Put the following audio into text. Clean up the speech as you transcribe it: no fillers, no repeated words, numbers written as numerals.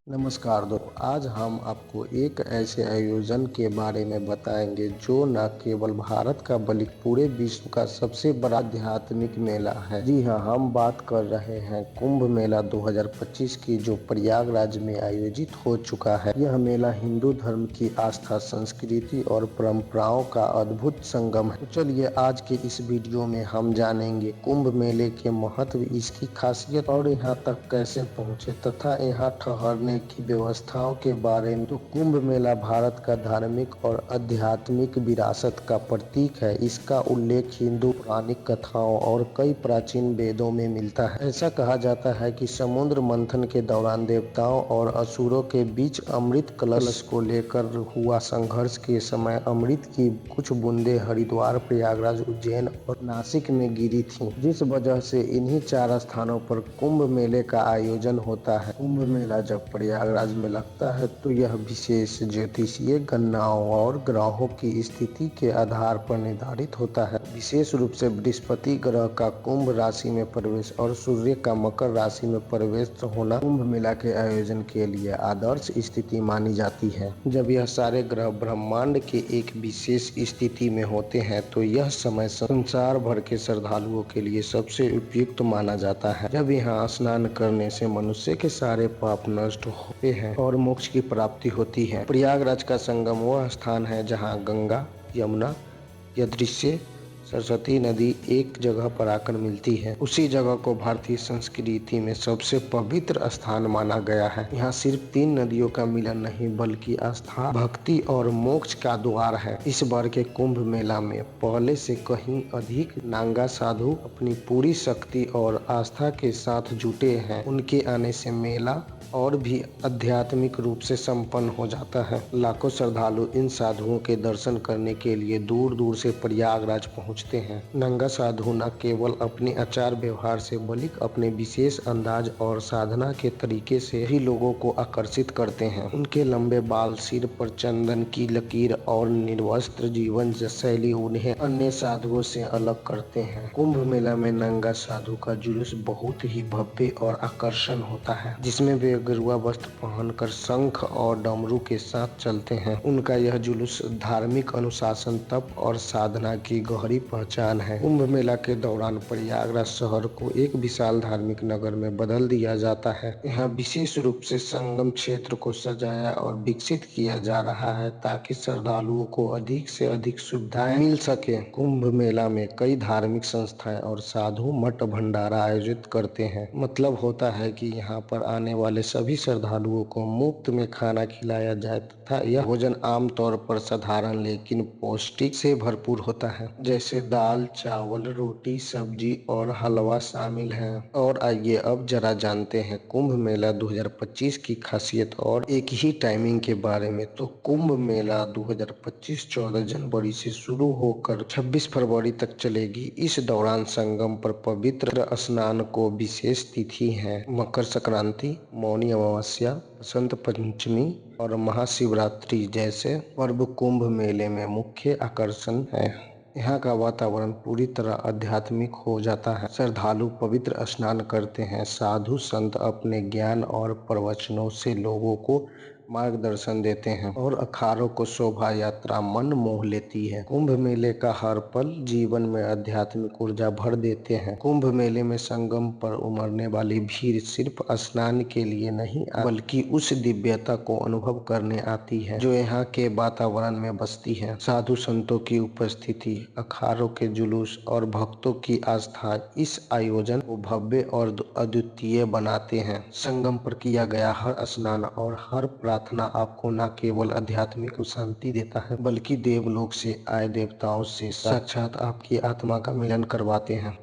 नमस्कार दोस्तों, आज हम आपको एक ऐसे आयोजन के बारे में बताएंगे जो न केवल भारत का बल्कि पूरे विश्व का सबसे बड़ा आध्यात्मिक मेला है। जी हाँ, हम बात कर रहे हैं कुंभ मेला 2025 की, जो प्रयागराज में आयोजित हो चुका है। यह मेला हिंदू धर्म की आस्था, संस्कृति और परंपराओं का अद्भुत संगम है। तो चलिए आज के इस वीडियो में हम जानेंगे कुंभ मेले के महत्व, इसकी खासियत और यहाँ तक कैसे पहुँचे तथा यहाँ ठहरने की व्यवस्थाओं के बारे में। तो कुंभ मेला भारत का धार्मिक और आध्यात्मिक विरासत का प्रतीक है। इसका उल्लेख हिंदू पौराणिक कथाओं और कई प्राचीन वेदों में मिलता है। ऐसा कहा जाता है कि समुद्र मंथन के दौरान देवताओं और असुरों के बीच अमृत कलश को लेकर हुआ संघर्ष के समय अमृत की कुछ बूंदें हरिद्वार, प्रयागराज, उज्जैन और नासिक में गिरी थीं, जिस वजह से इन्हीं 4 स्थानों पर कुंभ मेले का आयोजन होता है। कुंभ मेला जब प्रयागराज में लगता है तो यह विशेष ज्योतिषीय गणनाओं और ग्रहों की स्थिति के आधार पर निर्धारित होता है। विशेष रूप से बृहस्पति ग्रह का कुंभ राशि में प्रवेश और सूर्य का मकर राशि में प्रवेश होना कुंभ मेला के आयोजन के लिए आदर्श स्थिति मानी जाती है। जब यह सारे ग्रह ब्रह्मांड के एक विशेष स्थिति में होते हैं तो यह समय संसार भर के श्रद्धालुओं के लिए सबसे उपयुक्त माना जाता है। जब यहाँ स्नान करने से मनुष्य के सारे पाप नष्ट होते हैं और मोक्ष की प्राप्ति होती है। प्रयागराज का संगम वह स्थान है जहाँ गंगा, यमुना, यदृश्य सरस्वती नदी एक जगह पर आकर मिलती है। उसी जगह को भारतीय संस्कृति में सबसे पवित्र स्थान माना गया है। यहाँ सिर्फ 3 नदियों का मिलन नहीं बल्कि आस्था, भक्ति और मोक्ष का द्वार है। इस बार के कुंभ मेला में पहले से कहीं अधिक नागा साधु अपनी पूरी शक्ति और आस्था के साथ जुटे हैं। उनके आने से मेला और भी आध्यात्मिक रूप से संपन्न हो जाता है। लाखों श्रद्धालु इन साधुओं के दर्शन करने के लिए दूर दूर से प्रयागराज पहुंचते हैं। नागा साधु न केवल अपने आचार व्यवहार से बल्कि अपने विशेष अंदाज और साधना के तरीके से भी लोगों को आकर्षित करते हैं। उनके लंबे बाल, सिर पर चंदन की लकीर और निर्वस्त्र जीवन शैली उन्हें अन्य साधुओं से अलग करते हैं। कुंभ मेला में नागा साधु का जुलूस बहुत ही भव्य और आकर्षण होता है, जिसमें वे गेरुआ वस्त्र पहनकर शंख और डमरू के साथ चलते हैं। उनका यह जुलूस धार्मिक अनुशासन, तप और साधना की गहरी पहचान है। कुंभ मेला के दौरान प्रयागराज शहर को एक विशाल धार्मिक नगर में बदल दिया जाता है। यहाँ विशेष रूप से संगम क्षेत्र को सजाया और विकसित किया जा रहा है ताकि श्रद्धालुओं को अधिक से अधिक सुविधाएं मिल सके। कुंभ मेला में कई धार्मिक संस्थाएं और साधु मठ भंडारा आयोजित करते हैं। मतलब होता है कि यहाँ पर आने वाले सभी श्रद्धालुओं को मुफ्त में खाना खिलाया जाए तथा यह भोजन आमतौर पर साधारण लेकिन पौष्टिक से भरपूर होता है, जैसे दाल, चावल, रोटी, सब्जी और हलवा शामिल है। और आइए अब जरा जानते हैं कुंभ मेला 2025 की खासियत और एक ही टाइमिंग के बारे में। तो कुंभ मेला 2025 14 जनवरी से शुरू होकर 26 फरवरी तक चलेगी। इस दौरान संगम पर पवित्र स्नान को विशेष तिथि है। मकर संक्रांति, मौनी अमावस्या, बसंत पंचमी और महाशिवरात्रि जैसे पर्व कुंभ मेले में मुख्य आकर्षण है। यहाँ का वातावरण पूरी तरह आध्यात्मिक हो जाता है। श्रद्धालु पवित्र स्नान करते हैं, साधु संत अपने ज्ञान और प्रवचनों से लोगों को मार्गदर्शन देते हैं और अखाड़ों को शोभा यात्रा मन मोह लेती है। कुंभ मेले का हर पल जीवन में आध्यात्मिक ऊर्जा भर देते हैं। कुंभ मेले में संगम पर उमड़ने वाली भीड़ सिर्फ स्नान के लिए नहीं बल्कि उस दिव्यता को अनुभव करने आती है जो यहाँ के वातावरण में बसती है। साधु संतों की उपस्थिति, अखाड़ों के जुलूस और भक्तों की आस्था इस आयोजन को भव्य और अद्वितीय बनाते हैं। संगम पर किया गया हर स्नान और हर प्रार्थना आपको न केवल आध्यात्मिक शांति देता है बल्कि देवलोक से आए देवताओं से साक्षात आपकी आत्मा का मिलन करवाते हैं।